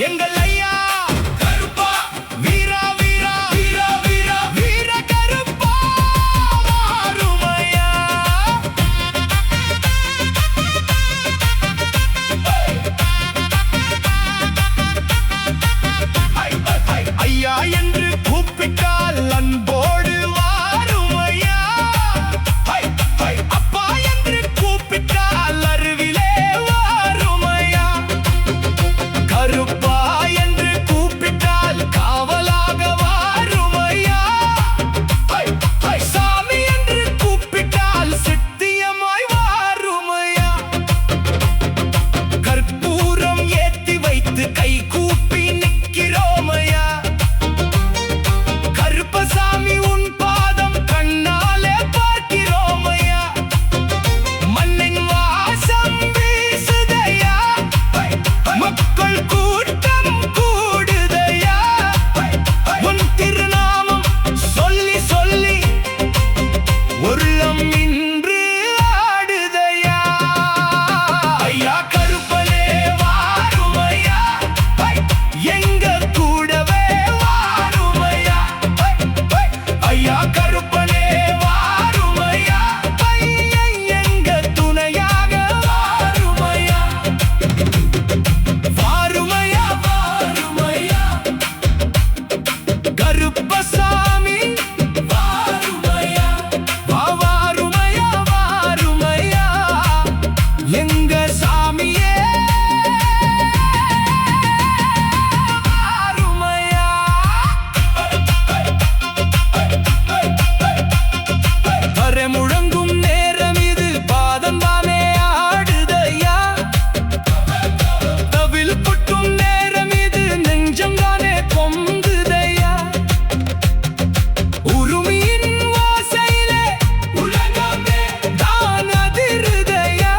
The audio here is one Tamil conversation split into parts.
எங்கள் ஐயா கருப்பா வீரா வீரா வீரா வீரா வீர கருப்பா வாருமையா. ஐயா என்று கூப்பிட்டால் அன்போடு வாருமையா. அப்பா என்று கூப்பிட்டால் அருவிலே வாருமையா. கருப்பா என்று கூப்பிட்டால் காவலாக வாருமையா. சாமி என்று கூப்பிட்டால் சித்தியமாய் வாருமையா. கற்பூரம் ஏத்தி வைத்து கை கூப்பி நிற்கிறோமையா. கருப்பசாமி உன் பாதம் கண்ணாலே பார்க்கிறோமையா. மண்ணின் வாசம் வீசுதையா. மக்கள் கூட்டம் கூடுதையா. உன் திருநாமம் சொல்லி சொல்லி உள்ளம் இன்று ஆடுதையா. ஐயா கருப்பனே வாருமையா. எங்க கூடவே வாருமையா. ஐயா கருப்பனே வாருமையா. எங்க துணையாக வாருமையா. வாருமையா வாருமையா. கருப்பசாமி வாருமையா. வாருமையா வாருமையா. எங்க சாமியே வாருமையா. தரை முழங்கும் நேரம் இது பாதம் தானே ஆடுதையா. தவில் கொட்டும் நேரம் இது நெஞ்சம் தானே பொங்குதையா. உருமியின் வாசையிலே உலகமே தான் அதிருதையா.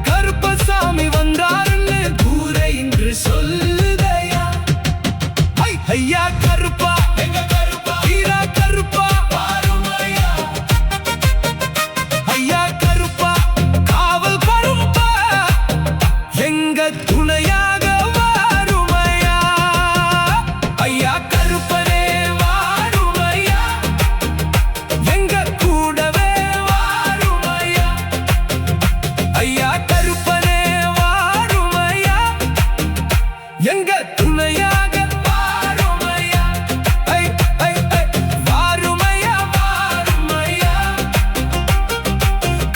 கருப்பசாமி வந்தாருன்னு ஊரை இன்று சொல்லுதையா. ஐயா கருப்பா எங்க கருப்பா வீரா கருப்பா வாருமையா. ஐயா கருப்பா காவல் கருப்பா எங்க துணையாக வாருமையா. ஐயா கருப்பனே வாருமையா. எங்க கூடவே வாருமையா. ஐயா கருப்பனே வாருமையா. எங்க துணையாக வாருமையா. வாருமையா வாருமையா.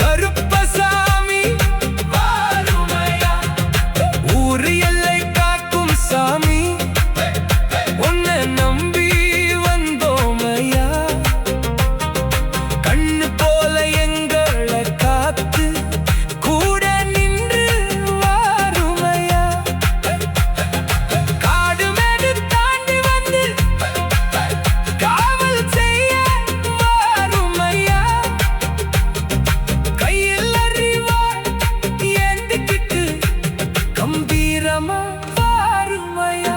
கருப்பசாமி வாருமையா. ஊரு எல்லை காக்கும் சாமி உன்னை நம்பி வந்தோமையா. கண்ணு போல எங்களை காத்து கூட நின்று வாருமையா. காடு மேடு தாண்டி வந்து காவல் செய்ய வாருமையா. கையில் அறிவாள் ஏந்திக்கிட்டு கம்பீரமா வாருமையா.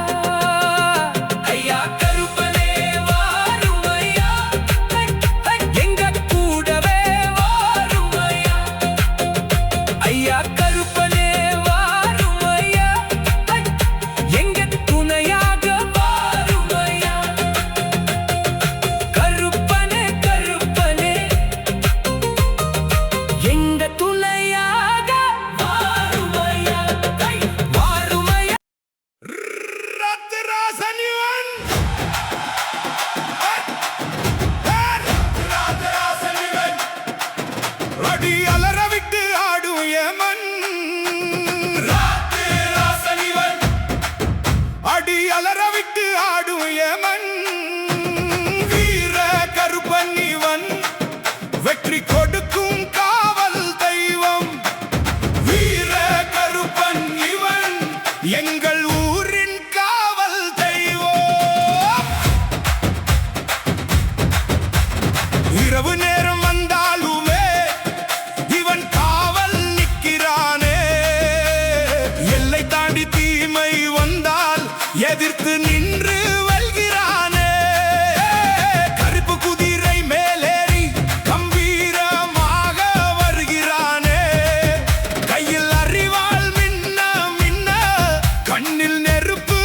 ஐயா கருப்பனே வாருமையா. எங்க கூடவே வாருமையா. ஐயா கருப்பனே வாருமையா. எங்க துணையாக வாருமையா. கருப்பனே கருப்பனே எங்க துணையாக வாருமையா. வாருமையா. ராஜராசன் இவன். ராஜராசன் இவன். அடி அலற விட்டு ஆடும் யமன். ராஜராசன் இவன். அடி அலற விட்டு ஆடும் யமன். வீர கருப்பன் இவன். வெற்றி கொடுக்கும் காவல் தெய்வம். வீர கருப்பன் இவன். எங்கள் ஊரின் காவல் தெய்வம். இரவு நேரம் வந்தாலுமே இவன் காவல் நிற்கிறானே. எல்லை தாண்டி தீமை வந்தால் எதிர்த்து நின்று வெல்கிறானே. கருப்பு குதிரை மேலேறி கம்பீரமாக வருகிறானே. கையில் அறிவாள் மின்ன மின்ன கண்ணில் நெருப்பு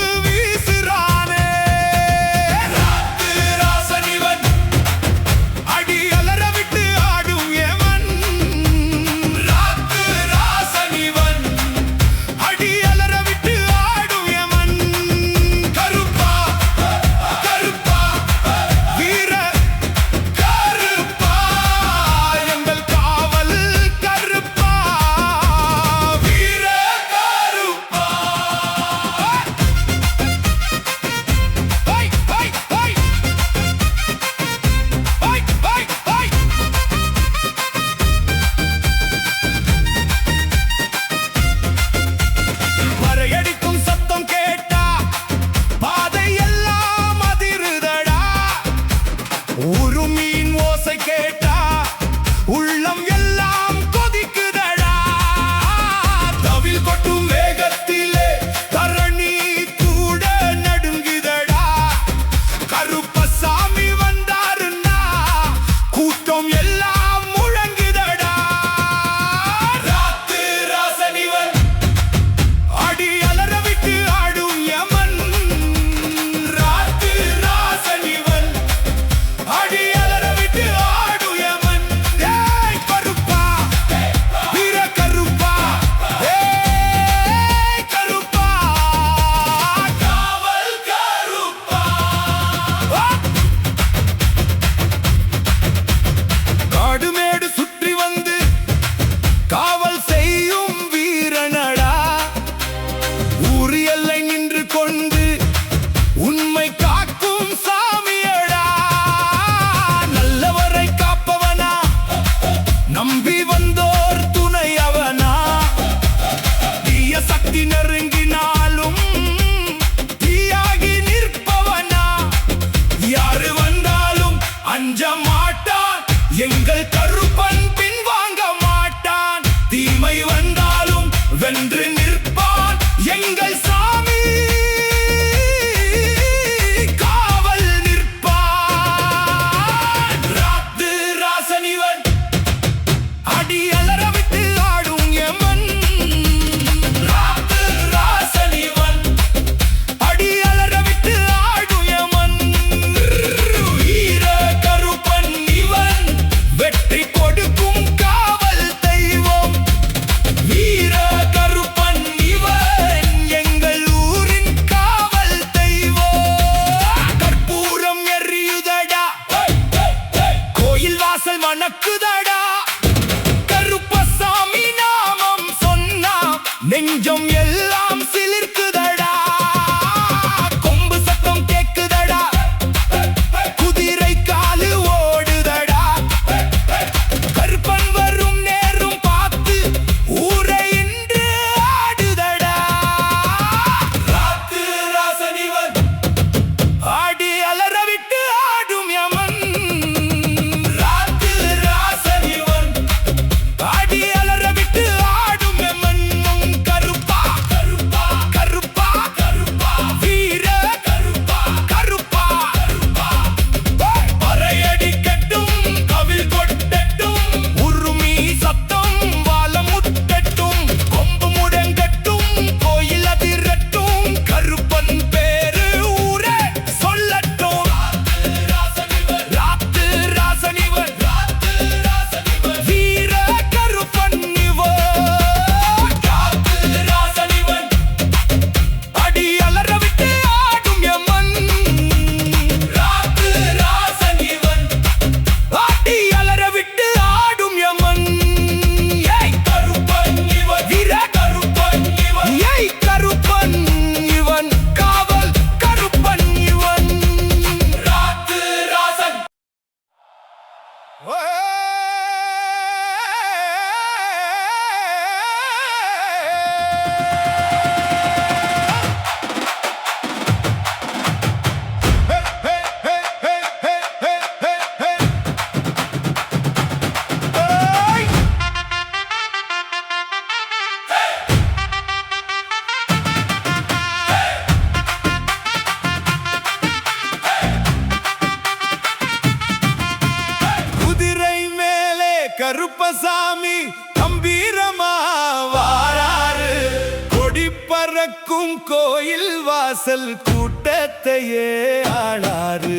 வாசல் கூட்டத்தையே ஆளாரு.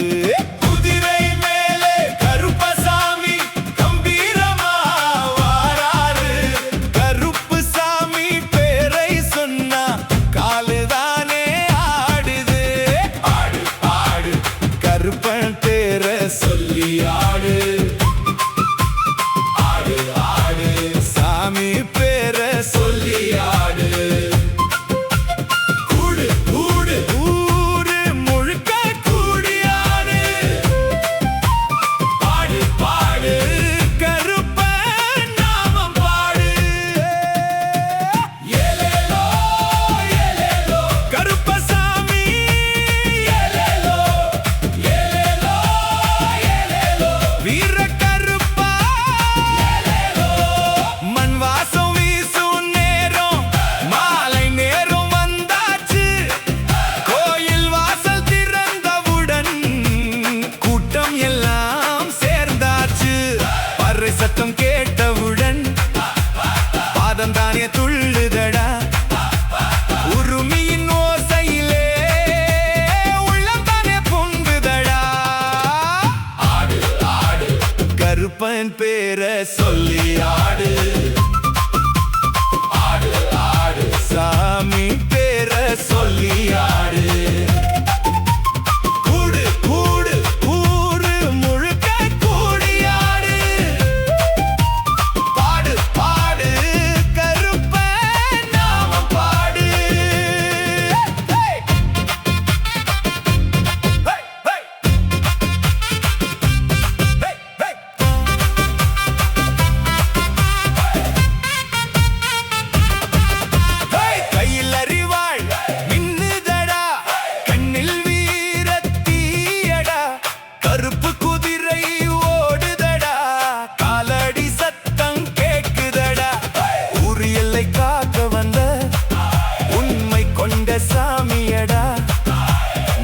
குதிரை மேலே கருப்பசாமி கம்பீரமா வாராரு. கருப்புசாமி பேரை சொன்னா காலுதானே ஆடுது. ஆடு ஆடு கருப்பன் பேரை சொல்லி ஆடு. ஆடு ஆடு சாமி பேரை சொல்லி ஆடு. சத்தம் கேட்டவுடன் பாதம் தானே துள்ளுதடா. உருமியின் ஓசையிலே உள்ளம் தானே பொங்குதடா. ஆடு ஆடு கருப்பன் பேரை சொல்லி ஆடு. ஆடு ஆடு சாமி பேரை சொல்லி ஆடு. சாமியடா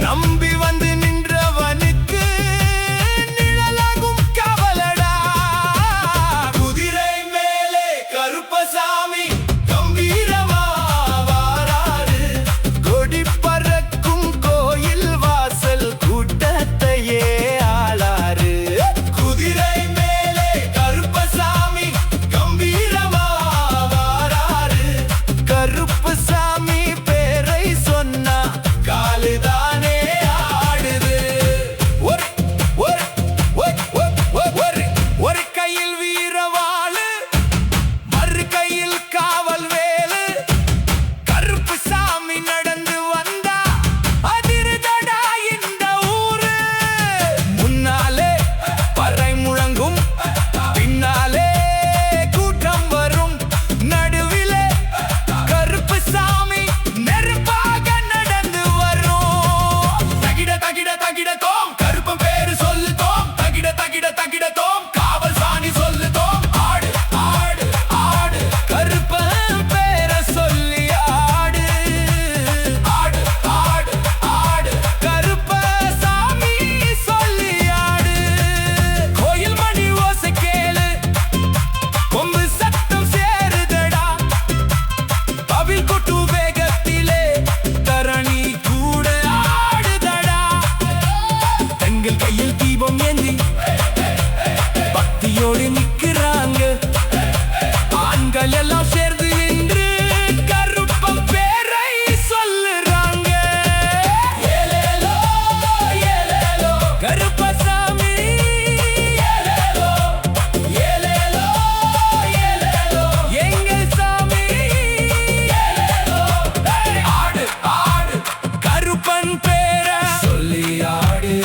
நம்பி வந்து நின்றவனுக்கு நிழலாகும் கவலடா. குதிரை மேலே கருப்பசாமி கம்பீரமா வாராரு. கொடி பறக்கும் கோயில் வாசல் கூட்டத்தையே ஆளாரு. குதிரை மேலே கருப்பசாமி கம்பீரமா வாராரு. கருப்பசாமி காலுதானே ஆடுது. ஒரு கையில் வீரவாளு மறு கையில் காவல் வேலு. கருப்புசாமி நடந்து வந்தா அதிருதடா இந்த ஊரு. முன்னாலே பறை முழங்கும் பின்னாலே கூட்டம் வரும். நடுவிலே கருப்புசாமி நெருப்பாக தகிடத்தோம் கருப்பன் பேரு சொல்லுதோம். தகிடத்தோம் காவல் சாணி சொல்லுதோம். ஆடு ஆடு ஆடு கருப்பன் பேரை சொல்லி ஆடு. ஆடு ஆடு ஆடு கருப்பசாமி சொல்லி ஆடு. கோயில் மணி ஓசை கேளு கொம்பு சத்தம் சேருதடா. அவில் கொட்டு வேகத்திலே தரணி கூட கையில் தீபம் ஏந்தி பக்தியோடு நிற்கிறாங்க. ஆண்கள் எல்லாம் சேர்ந்து நின்று கருப்பன் பேரை சொல்லுறாங்க. ஏலேலோ ஏலேலோ கருப்பசாமி. ஏலேலோ ஏலேலோ ஏலேலோ எங்கள் சாமி. ஏலேலோ ஆடு ஆடு கருப்பன் பேரை சொல்லி ஆடு.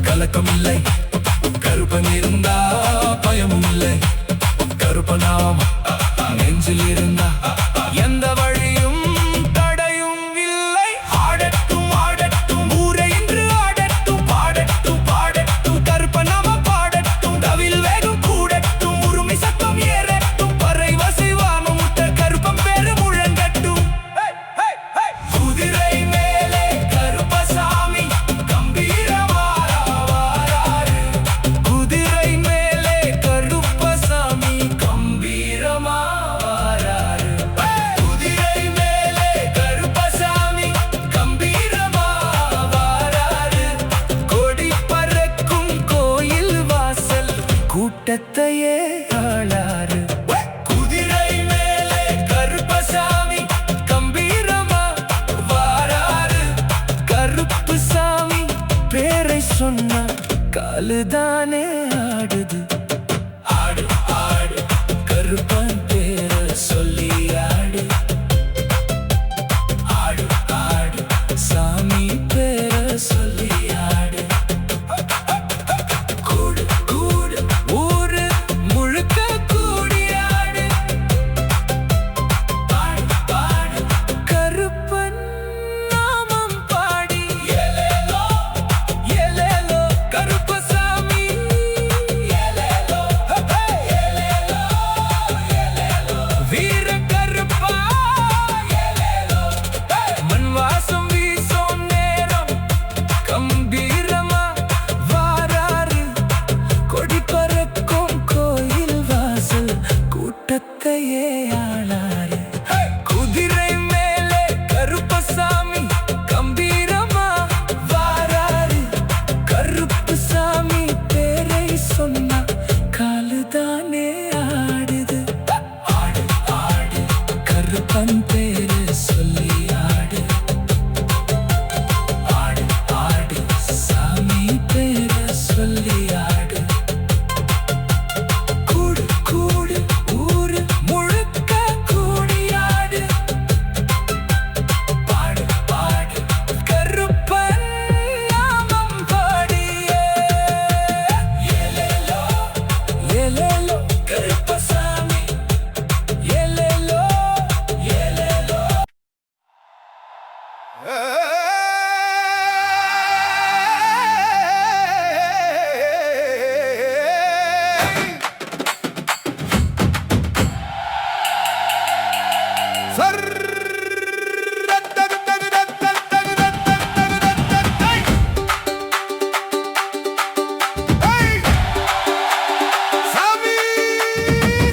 கலக்கமில்லை கருப்பன் இருந்தா பயமும் இல்லை. கருப்பனாம் நெஞ்சில் இருந்தா எந்த வழியும் தடையும் இல்லை. ஆடட்டும் ஆடட்டும் ஊரை இன்று ஆடட்டும். பாடட்டும் பாடட்டும் கருப்பனாம பாடட்டும். தவில் வேகம் கூடட்டும். உரிமை சத்தம் காலுதானே ஆடுது. ஆடு ஆடு கருப்பன் பேர சொல்லி ஆடு. ஆடு ஆடு சாமி பேர சொல்லி ஆடு. கூடு கூடு ஊரு முழுக்க கூடி ஆடு. பாடு பாடு கருப்பன் நாமம் பாடி. ஏலேலோ ஏலேலோ கருப்பசாமி. ஏலேலோ ஏலேலோ ஏலேலோ வீர கருப்பா. ஏலேலோ மண் வாசம் வீசும் நேரம் கம்பீரமா வாராரு. கொடி பறக்கும் கோயில் வாசல் கூட்டத்தையே ஆளாரு. குதிரை மேலே கருப்பசாமி கம்பீரமா வாராரு. கருப்பசாமி பேரை சொன்னா காலுதானே ஆடுது. ஆடு ஆடு கருப்பன் பேரு சொல்லி ஆடு. ஆடு ஆடு சாமி பேர சொல்லி ஆடு. கூடு கூடு ஊரு முழுக்க கூடி ஆடு. பாடு பாடு கருப்பன் நாமம் பாடியே. ஏலேலோ ஏலேலோ கருப்பசாமி. ஏலேலோ ஏலேலோ.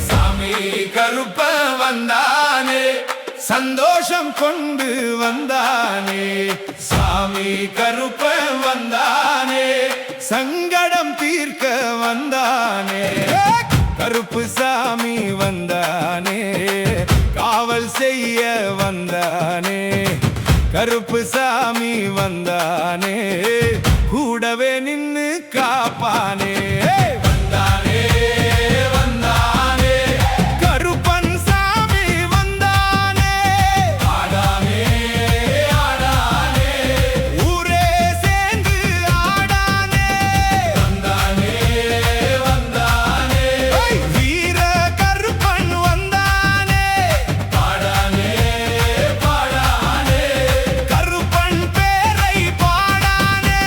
சாமி கருப்ப வந்தானே சந்தோஷம் கொண்டு வந்தானே. சாமி கருப்ப வந்தானே சங்கடம் தீர்க்க வந்தானே. கருப்பு சாமி வந்தானே காவல் செய்ய வந்தானே. கருப்பு சாமி வந்தானே கூடவே நின்னு காப்பானே. வந்தானே வந்தானே கருப்பன் சாமி வந்தானே. ஆடானே ஆடானே ஊரே சேர்ந்து ஆடானே. வந்தானே வந்தானே வீர கருப்பன் வந்தானே. பாடானே பாடானே கருப்பன் பேரை பாடானே.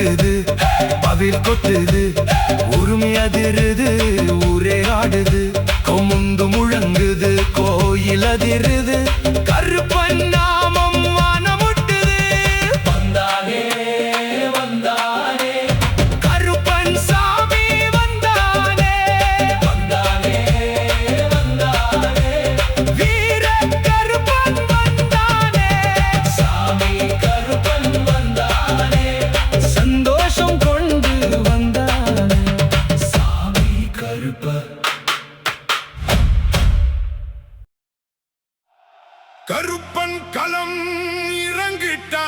கொட்டுது, பதில் கொட்டுது, உரிமை அதிருது, ஊரே ஆடுது, கொமுந்து முழங்குது, கோயில் அதிருது, கருப்பன் நாமம் வானமுட்டுது. வந்தானே வந்தானே கருப்பன் சாமி வந்தானே, வந்தானே வந்தானே வீர கருப்பன் வந்தானே, சாமி கருப்பன் வந்தானே, சந்தோஷம் கொண்டு வந்தானே, சாமி கருப்ப. கருப்பன் களம் இறங்கிட்டான்,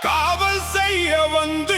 காவல் செய்ய வந்து